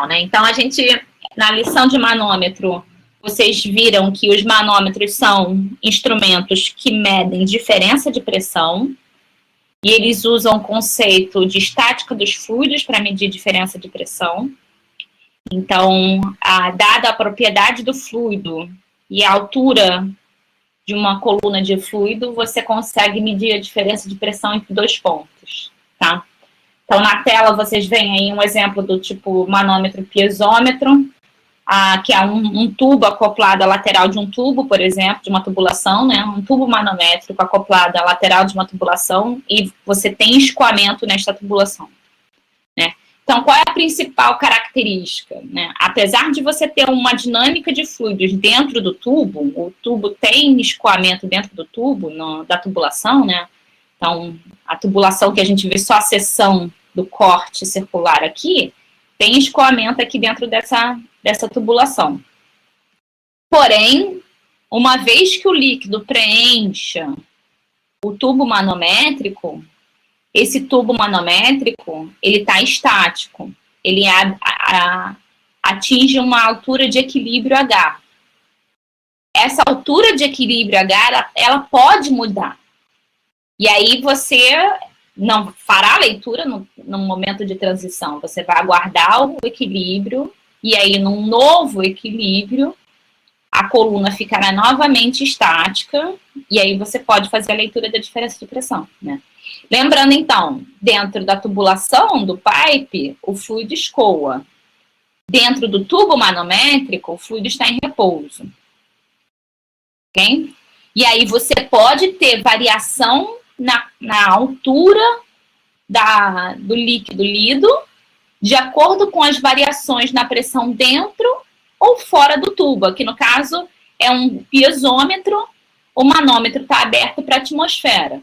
legal, né? Então, a gente, na lição de manômetro, vocês viram que os manômetros são instrumentos que medem diferença de pressão, e eles usam o conceito de estática dos fluidos para medir diferença de pressão. Então, dada a propriedade do fluido e a altura de uma coluna de fluido, você consegue medir a diferença de pressão entre dois pontos, tá? Então, na tela, vocês veem aí um exemplo do tipo manômetro piezômetro, que é um tubo acoplado à lateral de um tubo, por exemplo, de uma tubulação, né? Um tubo manométrico acoplado à lateral de uma tubulação e você tem escoamento nesta tubulação, né? Então, qual é a principal característica, né? Apesar de você ter uma dinâmica de fluidos dentro do tubo, o tubo tem escoamento dentro do tubo, da tubulação, né? Então, a tubulação que a gente vê só a seção do corte circular aqui, tem escoamento aqui dentro dessa tubulação. Porém, uma vez que o líquido preencha o tubo manométrico, esse tubo manométrico, ele está estático. Ele atinge uma altura de equilíbrio H. Essa altura de equilíbrio H, ela pode mudar. E aí você não fará a leitura no momento de transição. Você vai aguardar o equilíbrio, e aí, num novo equilíbrio, a coluna ficará novamente estática, e aí você pode fazer a leitura da diferença de pressão, né? Lembrando, então, dentro da tubulação do pipe, o fluido escoa. Dentro do tubo manométrico, o fluido está em repouso. Ok? E aí você pode ter variação na altura do líquido lido, de acordo com as variações na pressão dentro ou fora do tubo. Aqui, no caso, é um piezômetro, o manômetro está aberto para a atmosfera.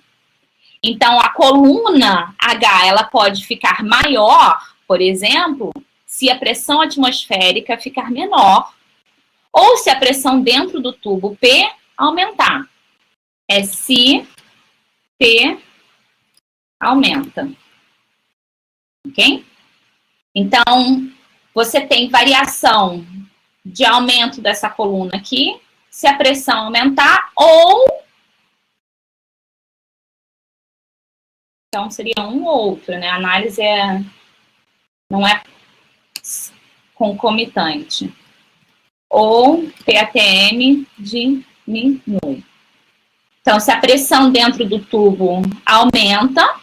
Então, a coluna H, ela pode ficar maior, por exemplo, se a pressão atmosférica ficar menor, ou se a pressão dentro do tubo P aumentar. É se P aumenta. Ok? Então, você tem variação de aumento dessa coluna aqui, se a pressão aumentar, ou... Então, seria um ou outro, né? A análise não é concomitante. Ou PATM diminui. Então, se a pressão dentro do tubo aumenta,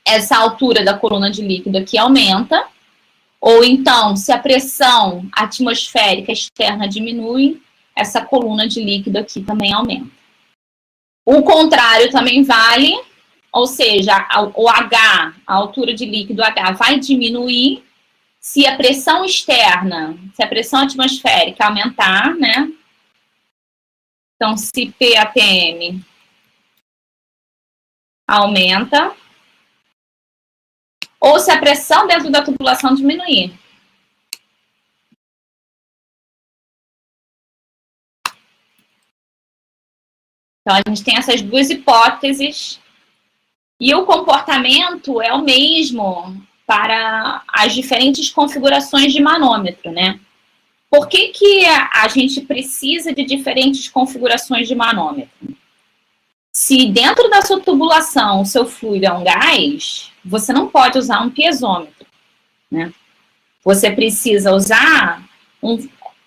essa altura da coluna de líquido aqui aumenta, ou então, se a pressão atmosférica externa diminui, essa coluna de líquido aqui também aumenta. O contrário também vale, ou seja, o H, a altura de líquido H vai diminuir se a pressão externa, se a pressão atmosférica aumentar, né? Então, se PATM aumenta, ou se a pressão dentro da tubulação diminuir. Então, a gente tem essas duas hipóteses, e o comportamento é o mesmo para as diferentes configurações de manômetro, né? Por que a gente precisa de diferentes configurações de manômetro? Se dentro da sua tubulação o seu fluido é um gás, você não pode usar um piezômetro, né? Você precisa usar um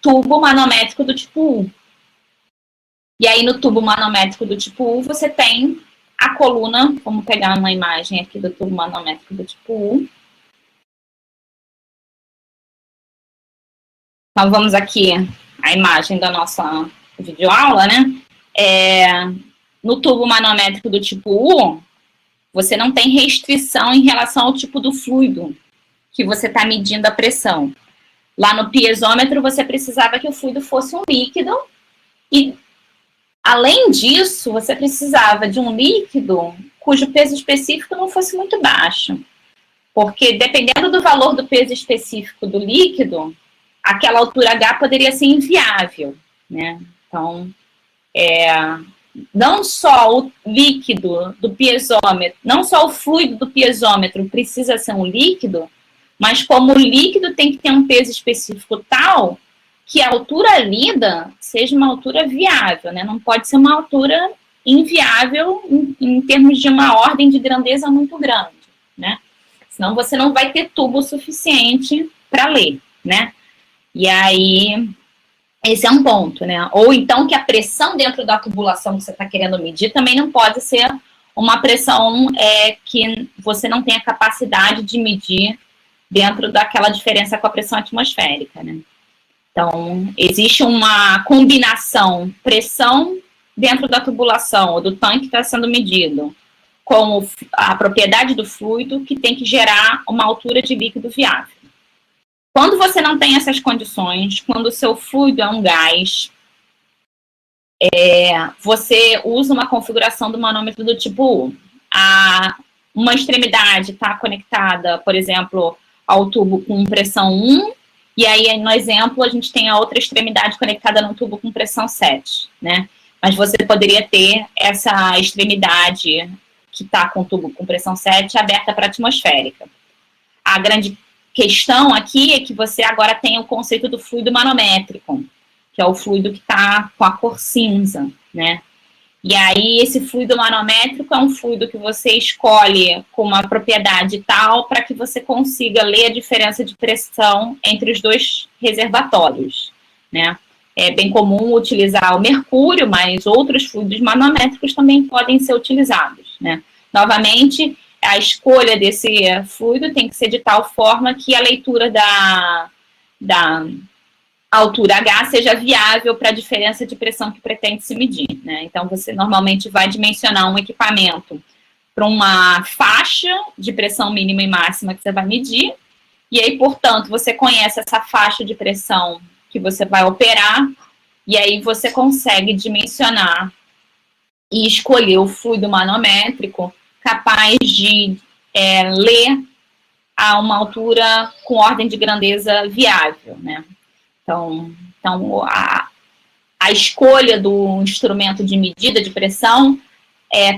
tubo manométrico do tipo U. E aí, no tubo manométrico do tipo U, você tem a coluna, vamos pegar uma imagem aqui do tubo manométrico do tipo U. Então, vamos aqui a imagem da nossa videoaula, né? No tubo manométrico do tipo U, você não tem restrição em relação ao tipo do fluido que você está medindo a pressão. Lá no piezômetro, você precisava que o fluido fosse um líquido e, além disso, você precisava de um líquido cujo peso específico não fosse muito baixo. Porque, dependendo do valor do peso específico do líquido, aquela altura H poderia ser inviável, né? Então, não só o líquido do piezômetro, não só o fluido do piezômetro precisa ser um líquido, mas como o líquido tem que ter um peso específico tal que a altura lida seja uma altura viável, né? Não pode ser uma altura inviável em termos de uma ordem de grandeza muito grande, né? Senão você não vai ter tubo suficiente para ler, né? E aí, esse é um ponto, né? Ou então que a pressão dentro da tubulação que você está querendo medir também não pode ser uma pressão que você não tem a capacidade de medir dentro daquela diferença com a pressão atmosférica, né? Então, existe uma combinação pressão dentro da tubulação ou do tanque que está sendo medido com a propriedade do fluido que tem que gerar uma altura de líquido viável. Quando você não tem essas condições, quando o seu fluido é um gás, você usa uma configuração do manômetro do tipo U. Uma extremidade está conectada, por exemplo, ao tubo com pressão 1, e aí, no exemplo, a gente tem a outra extremidade conectada no tubo com pressão 7, né? Mas você poderia ter essa extremidade que está com o tubo com pressão 7 aberta para a atmosférica. A grande questão aqui é que você agora tem o conceito do fluido manométrico, que é o fluido que está com a cor cinza, né? E aí, esse fluido manométrico é um fluido que você escolhe com uma propriedade tal para que você consiga ler a diferença de pressão entre os dois reservatórios, né? É bem comum utilizar o mercúrio, mas outros fluidos manométricos também podem ser utilizados, né? Novamente, a escolha desse fluido tem que ser de tal forma que a leitura da altura H seja viável para a diferença de pressão que pretende se medir, né? Então, você normalmente vai dimensionar um equipamento para uma faixa de pressão mínima e máxima que você vai medir, e aí, portanto, você conhece essa faixa de pressão que você vai operar, e aí você consegue dimensionar e escolher o fluido manométrico capaz de ler a uma altura com ordem de grandeza viável, né? Então a escolha do instrumento de medida de pressão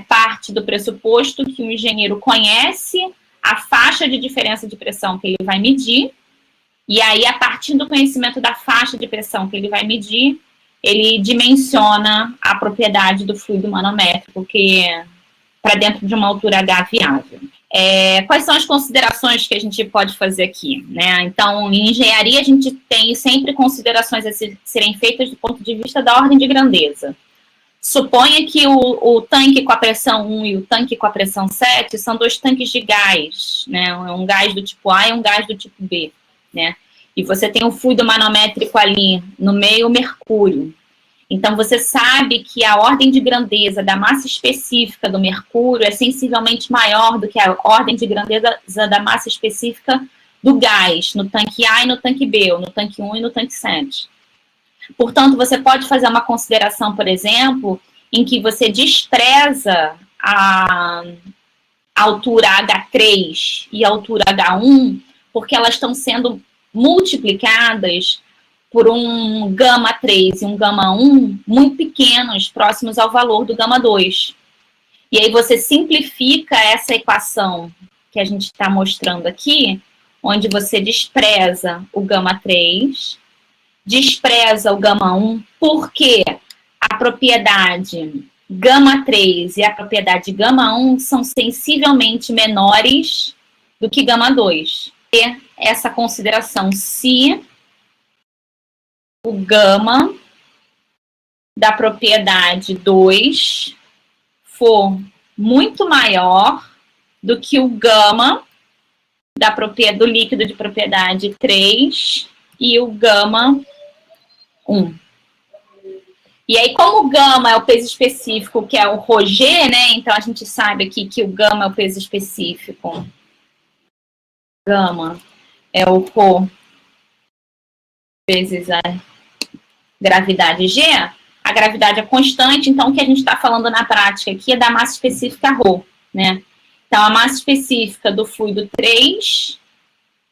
parte do pressuposto que o engenheiro conhece a faixa de diferença de pressão que ele vai medir, e aí, a partir do conhecimento da faixa de pressão que ele vai medir, ele dimensiona a propriedade do fluido manométrico para dentro de uma altura H viável. Quais são as considerações que a gente pode fazer aqui, né? Então, em engenharia, a gente tem sempre considerações a serem feitas do ponto de vista da ordem de grandeza. Suponha que o tanque com a pressão 1 e o tanque com a pressão 7 são dois tanques de gás, né? Um gás do tipo A e um gás do tipo B, né? E você tem um fluido manométrico ali no meio, o mercúrio. Então, você sabe que a ordem de grandeza da massa específica do mercúrio é sensivelmente maior do que a ordem de grandeza da massa específica do gás, no tanque A e no tanque B, ou no tanque 1 e no tanque 7. Portanto, você pode fazer uma consideração, por exemplo, em que você despreza a altura H3 e a altura H1, porque elas estão sendo multiplicadas por um gama 3 e um gama 1 muito pequenos, próximos ao valor do gama 2. E aí você simplifica essa equação que a gente está mostrando aqui, onde você despreza o gama 3, despreza o gama 1, porque a propriedade gama 3 e a propriedade gama 1 são sensivelmente menores do que gama 2. E essa consideração, se o gama da propriedade 2 for muito maior do que o gama do líquido de propriedade 3 e o gama 1. E aí, como o gama é o peso específico, que é o ρg, né? Então, a gente sabe aqui que o gama é o peso específico. Gama é o ρ vezes a gravidade G. A gravidade é constante, então o que a gente está falando na prática aqui é da massa específica ρ, né? Então, a massa específica do fluido 3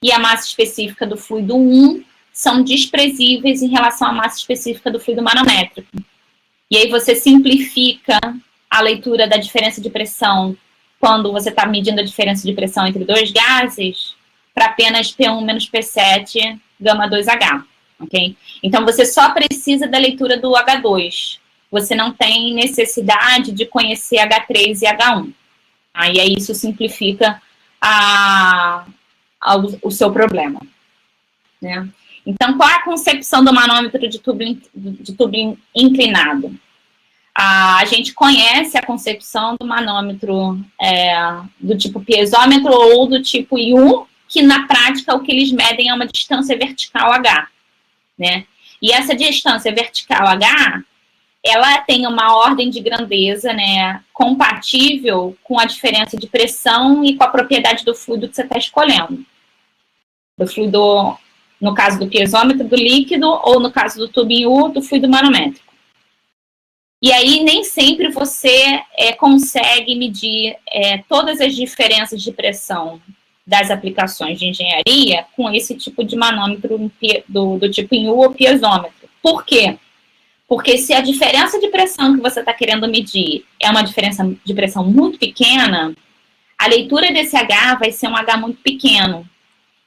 e a massa específica do fluido 1 são desprezíveis em relação à massa específica do fluido manométrico. E aí você simplifica a leitura da diferença de pressão quando você está medindo a diferença de pressão entre dois gases, para apenas P1-P7, gama 2H, ok? Então, você só precisa da leitura do H2. Você não tem necessidade de conhecer H3 e H1. Aí isso simplifica o seu problema, né? Então, qual é a concepção do manômetro de tubo inclinado? A gente conhece a concepção do manômetro do tipo piezômetro ou do tipo IU, que na prática o que eles medem é uma distância vertical H, né? E essa distância vertical H, ela tem uma ordem de grandeza, né, compatível com a diferença de pressão e com a propriedade do fluido que você está escolhendo. Do fluido, no caso do piezômetro, do líquido, ou no caso do tubo IU, do fluido manométrico. E aí, nem sempre você consegue medir todas as diferenças de pressão das aplicações de engenharia com esse tipo de manômetro do tipo IU ou piezômetro. Por quê? Porque se a diferença de pressão que você está querendo medir é uma diferença de pressão muito pequena, a leitura desse H vai ser um H muito pequeno.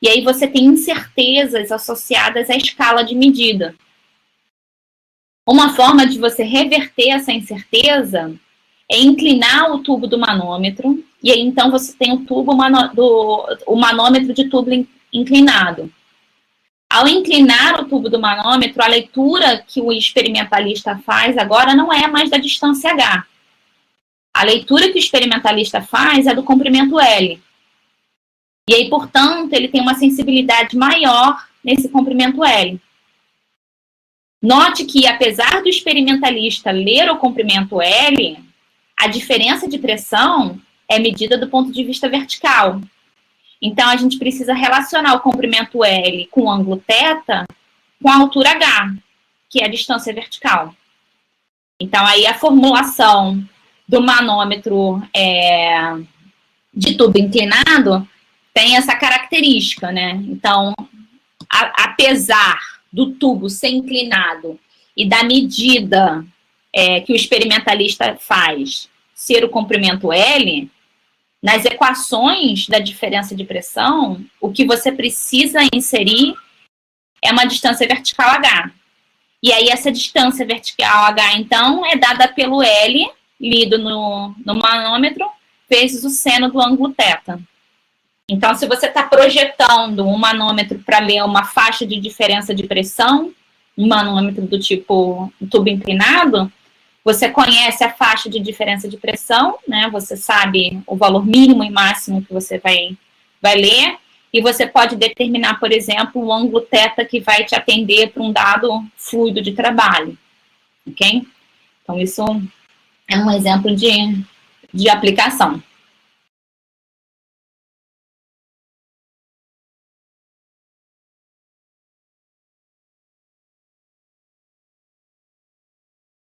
E aí você tem incertezas associadas à escala de medida. Uma forma de você reverter essa incerteza é inclinar o tubo do manômetro, e aí então você tem o manômetro de tubo inclinado. Ao inclinar o tubo do manômetro, a leitura que o experimentalista faz agora não é mais da distância H. A leitura que o experimentalista faz é do comprimento L. E aí, portanto, ele tem uma sensibilidade maior nesse comprimento L. Note que, apesar do experimentalista ler o comprimento L, a diferença de pressão é medida do ponto de vista vertical. Então, a gente precisa relacionar o comprimento L com o ângulo θ com a altura H, que é a distância vertical. Então, aí a formulação do manômetro de tubo inclinado tem essa característica, né? Então, apesar do tubo ser inclinado e da medida que o experimentalista faz ser o comprimento L, nas equações da diferença de pressão, o que você precisa inserir é uma distância vertical H. E aí essa distância vertical H, então, é dada pelo L, lido no manômetro, vezes o seno do ângulo θ. Então, se você está projetando um manômetro para ler uma faixa de diferença de pressão, um manômetro do tipo tubo inclinado, você conhece a faixa de diferença de pressão, né? Você sabe o valor mínimo e máximo que você vai ler, e você pode determinar, por exemplo, o ângulo θ que vai te atender para um dado fluido de trabalho, ok? Então, isso é um exemplo de aplicação.